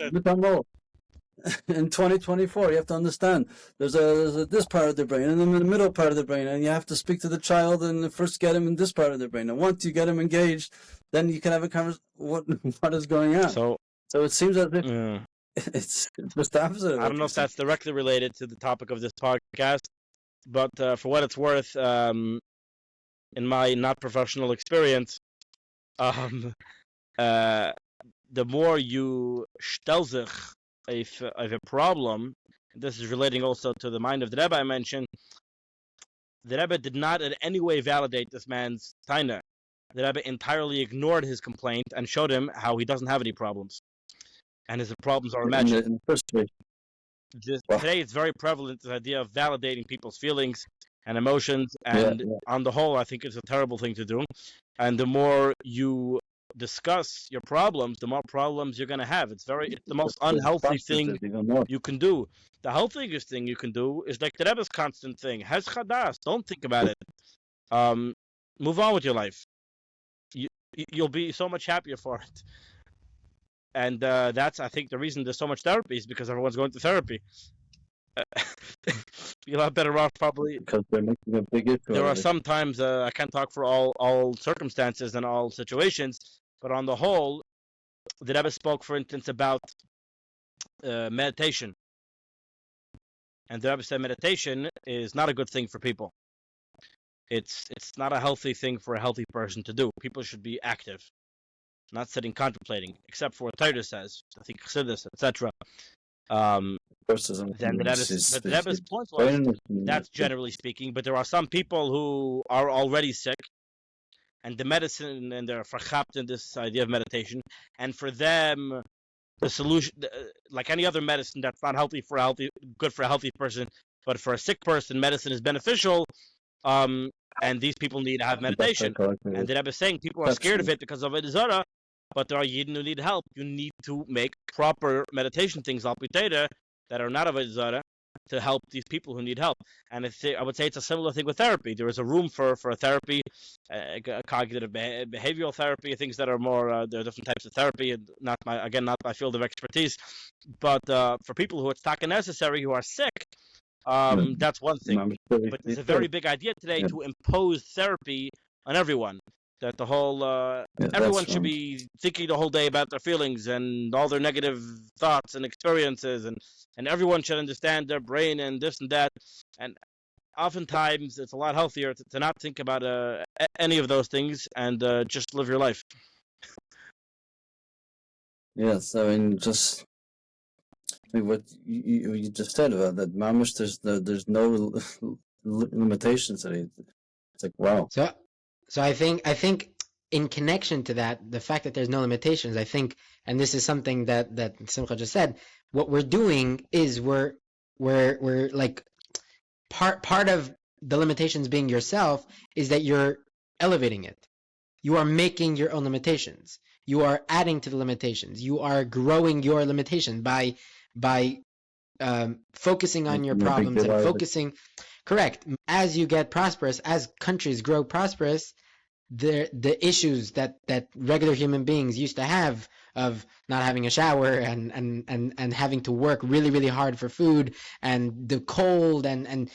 In 2024, you have to understand there's a this part of the brain and then the middle part of the brain, and you have to speak to the child and first get him in this part of the brain. And once you get him engaged, then you can have a conversation. What is going on? So it seems as if it's just the opposite. I don't know if that's directly related to the topic of this podcast, but for what it's worth, in my not professional experience, the more you stel sich of a problem, this is relating also to the mind of the Rebbe I mentioned, the Rebbe did not in any way validate this man's taina. The Rebbe entirely ignored his complaint and showed him how he doesn't have any problems. And his problems are imagined. In the first place. Today it's very prevalent, this idea of validating people's feelings and emotions, and on the whole I think it's a terrible thing to do. And the more you discuss your problems, the more problems you're going to have. It's the most unhealthy thing you can do. The healthiest thing you can do is like the Rebbe's constant thing, Hez chadas, don't think about it. Move on with your life. You'll be so much happier for it. And that's, I think, the reason there's so much therapy is because everyone's going to therapy. Be a lot better off probably. Because they're making a big issue. There are some times, I can't talk for all circumstances and all situations, but on the whole, the Rebbe spoke, for instance, about meditation. And the Rebbe said meditation is not a good thing for people. It's not a healthy thing for a healthy person to do. People should be active, not sitting contemplating, except for what Torah says, I think Chassidus, etc. Then the Rebbe's point was, that's generally speaking, but there are some people who are already sick and the medicine, and they're vergapt in this idea of meditation. And for them, the solution, like any other medicine that's not good for a healthy person, but for a sick person, medicine is beneficial. And these people need to have meditation. And the Rebbe is saying people are scared of it because of Avodah, but there are Yidden who need help. You need to make proper meditation things, al pitera, that are not Avodah, to help these people who need help. And I would say it's a similar thing with therapy. There is a room for a therapy, cognitive behavioral therapy, things that are more, there are different types of therapy, and not my field of expertise. But for people who it's not necessary, who are sick, that's one thing. But it's a very big idea today to impose therapy on everyone. That the whole everyone should be thinking the whole day about their feelings and all their negative thoughts and experiences, and everyone should understand their brain and this and that. And oftentimes it's a lot healthier to not think about any of those things and just live your life. Yes, I mean, what you just said about that, mamish, there's no limitations to it. It's like, wow. So I think in connection to that, the fact that there's no limitations, I think, and this is something that Simcha just said, what we're doing is we're like part of the limitations being yourself is that you're elevating it. You are making your own limitations. You are adding to the limitations. You are growing your limitation by focusing on your problems and focusing. Correct. As you get prosperous, as countries grow prosperous, the issues that regular human beings used to have of not having a shower and having to work really, really hard for food and the cold and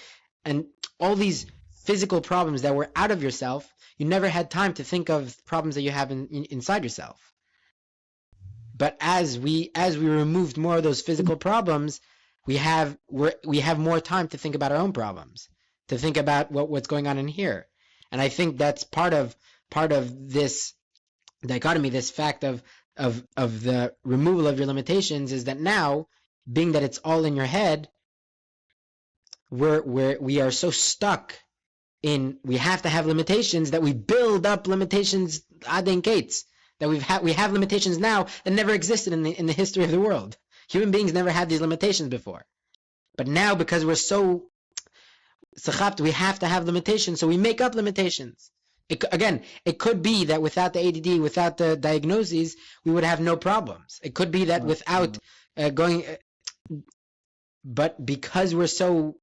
all these physical problems that were out of yourself, you never had time to think of problems that you have inside yourself. But as we removed more of those physical problems, we have more time to think about our own problems, to think about what's going on in here. And I think that's part of this dichotomy, this fact of the removal of your limitations, is that now, being that it's all in your head, we are so stuck in we have to have limitations that we build up limitations ad infinitum, that we have limitations now that never existed in the history of the world. Human beings never had these limitations before. But now, because we're so sachapt, we have to have limitations, so we make up limitations. It could be that without the ADD, without the diagnoses, we would have no problems. It could be that without but because we're so,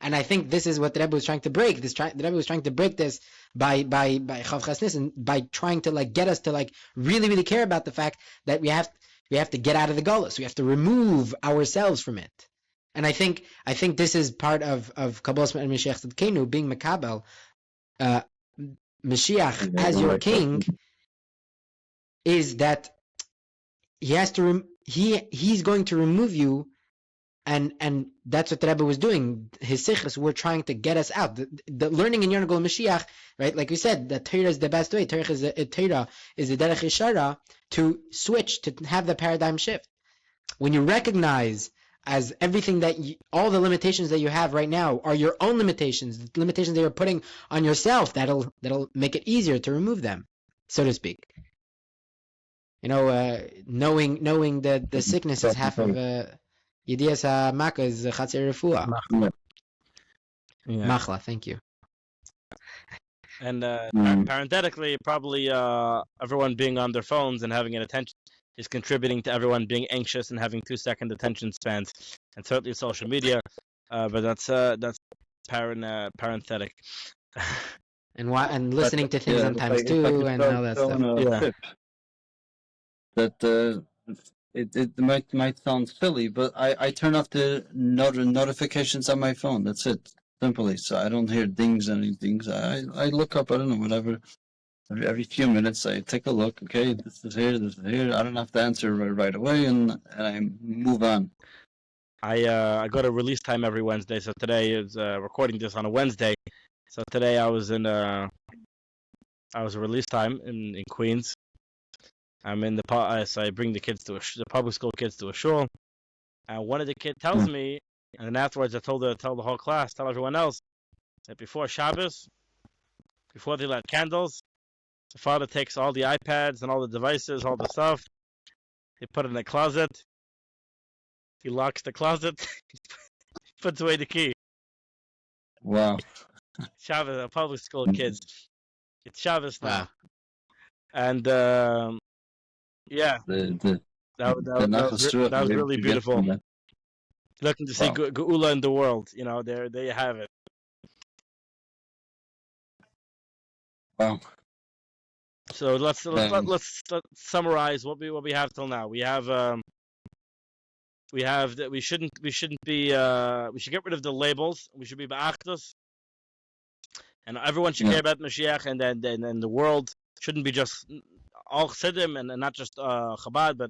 and I think this is what the Rebbe was trying to break. The Rebbe was trying to break this by Chav Chasnis, and by trying to get us to really, really care about the fact that we have to get out of the Geula. We have to remove ourselves from it. And I think this is part of Kabbalas Moshiach Tzidkenu, being Makabel, Mashiach as your king, is that he has to he's going to remove you, and that's what the Rebbe was doing. His sichos were trying to get us out. The learning in Geula Mashiach, right? Like we said, that Torah is the best way. Torah is the derech yeshara to switch, to have the paradigm shift. When you recognize as everything that all the limitations that you have right now are your own limitations, the limitations that you're putting on yourself, that'll make it easier to remove them, so to speak. Knowing that the sickness is half of Yedias HaMaka is Chatzir Refuah. Machla, thank you. And parenthetically, probably everyone being on their phones and having an attention is contributing to everyone being anxious and having 2-second attention spans, and certainly social media. But that's parenthetic. And listening to things sometimes too, and all that stuff. That it might sound silly, but I turn off the notifications on my phone. That's it, simply. So I don't hear dings and anything. I look up, I don't know, whatever. Every few minutes, I take a look. Okay, this is here. I don't have to answer right away, and I move on. I go to release time every Wednesday. So today is recording this on a Wednesday. So today I was a release time in Queens. I'm in so I bring the kids to the public school kids to a shul, and one of the kids tells me, and then afterwards I tell the whole class, tell everyone else, that before Shabbos, before they light candles, The father takes all the iPads and all the devices, all the stuff. He put it in the closet. He locks the closet. Puts away the key. Wow. Shabbos, public school kids. It's Shabbos now. Wow. And yeah, The that was really beautiful. Looking to see Geula in the world. There you have it. Wow. So let's summarize what we have till now. We have that we shouldn't be we should get rid of the labels. We should be ba'achdus, and everyone should care about Mashiach, and then the world shouldn't be just all Chassidim and not just Chabad, but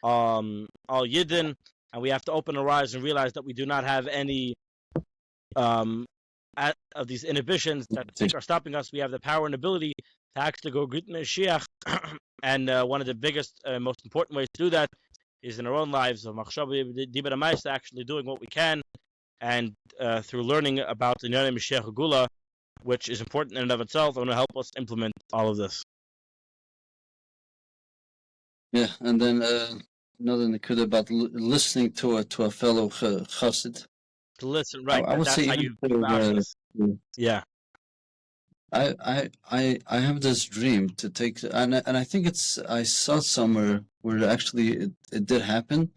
all Yidden, and we have to open our eyes and realize that we do not have any of these inhibitions that are stopping us. We have the power and ability to actually go greet Mashiach, and one of the biggest, most important ways to do that is in our own lives of Machshava actually doing what we can, and through learning about the Nyan Mashiach Geula, which is important in and of itself, and will help us implement all of this. Yeah, and then another nikud about listening to a fellow chassid. To listen, right? I would that's say how even you yeah. I have this dream to take, and I think I saw somewhere where actually it did happen,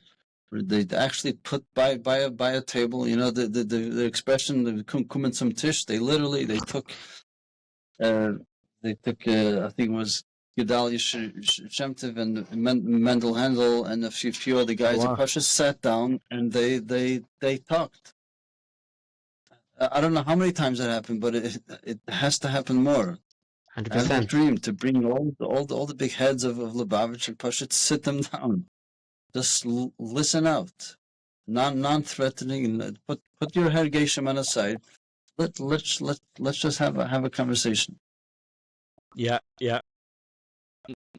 where they actually put by a table, the expression the kum some tish. They took I think it was Gedalia Shemtiv and Mendel Handel and a few other guys. Wow. The Pashas sat down and they talked. I don't know how many times that happened, but it has to happen more. 100%. I have a dream to bring all the big heads of Lubavitch and Pashut, sit them down, just listen out, non-threatening, and put your head Geshem aside. Let's just have a conversation. Yeah.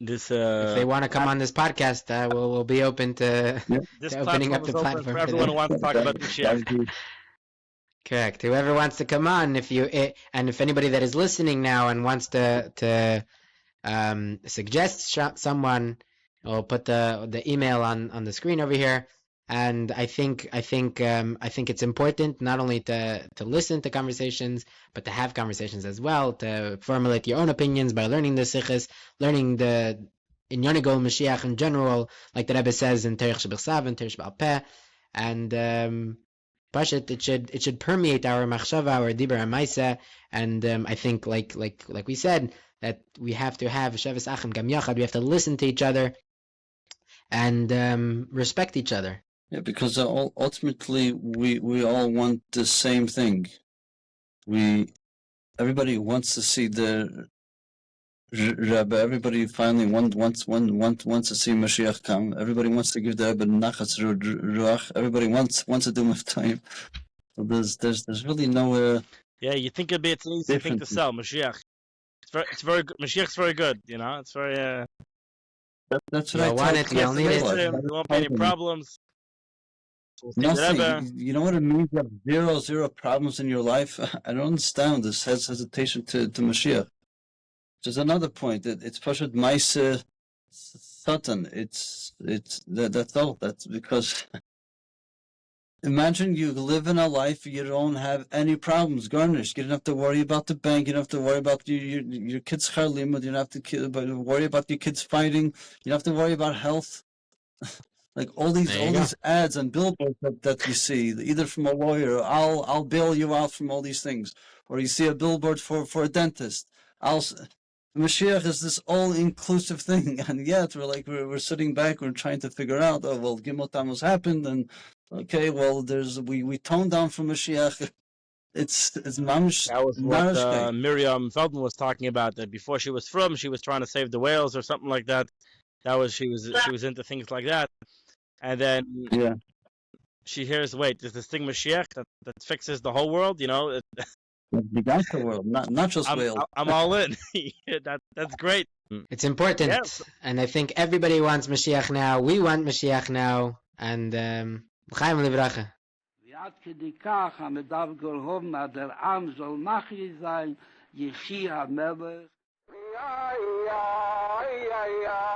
This if they want to come on this podcast, we'll be open to, this to opening up the platform for everyone who wants to talk about Mashiach. Correct. Whoever wants to come on, if anybody that is listening now and wants to suggest someone, we'll put the email on the screen over here. And I think it's important not only to listen to conversations, but to have conversations as well, to formulate your own opinions by learning the sichos, learning the Inyoni Gol Mashiach in general, like the Rebbe says in Terech Shebechsav and Terech Sheba'al Peh, and Pashut, it should permeate our machshava, our dibur ha'maisa, and I think like we said, that we have to have Shavas Achim Gam Yachad. We have to listen to each other and respect each other. Yeah, because ultimately we all want the same thing. Everybody wants to see the Rebbe. Everybody finally wants to see Mashiach come. Everybody wants to give the Rebbe nachas ruach. Everybody wants to do Miftaim. So there's really no. Yeah, you think it's an easy thing to sell Mashiach. It's very good. Mashiach's very good. It's very. That's what I want it. You won't be any problems. Nothing. You know what it means? You have zero problems in your life. I don't understand this hesitation to Mashiach. Which is another point. It's Pashut Maisa Satan. That's all. That's because imagine you live in a life you don't have any problems, garnished. You don't have to worry about the bank. You don't have to worry about your kids' charlimud. You don't have to worry about your kids fighting. You don't have to worry about health. Like all these ads and billboards that you see, either from a lawyer, I'll bail you out from all these things, or you see a billboard for a dentist. Mashiach is this all-inclusive thing, and yet we're sitting back, we're trying to figure out, Gimel Tammuz happened, and okay, we toned down from Mashiach. It's mamish. That was what Miriam Feldman was talking about. That before she was trying to save the whales or something like that. She was into things like that, and then she hears, wait, there's this thing Mashiach that fixes the whole world, The world, not just whales. I'm all in. That's great. It's important, and I think everybody wants Mashiach now. We want Mashiach now, and L'chaim Livracha. ועד כדי כך המדב גול הום, der Am soll machli sein, Yechi HaMelech. ay, ay, ay, ay.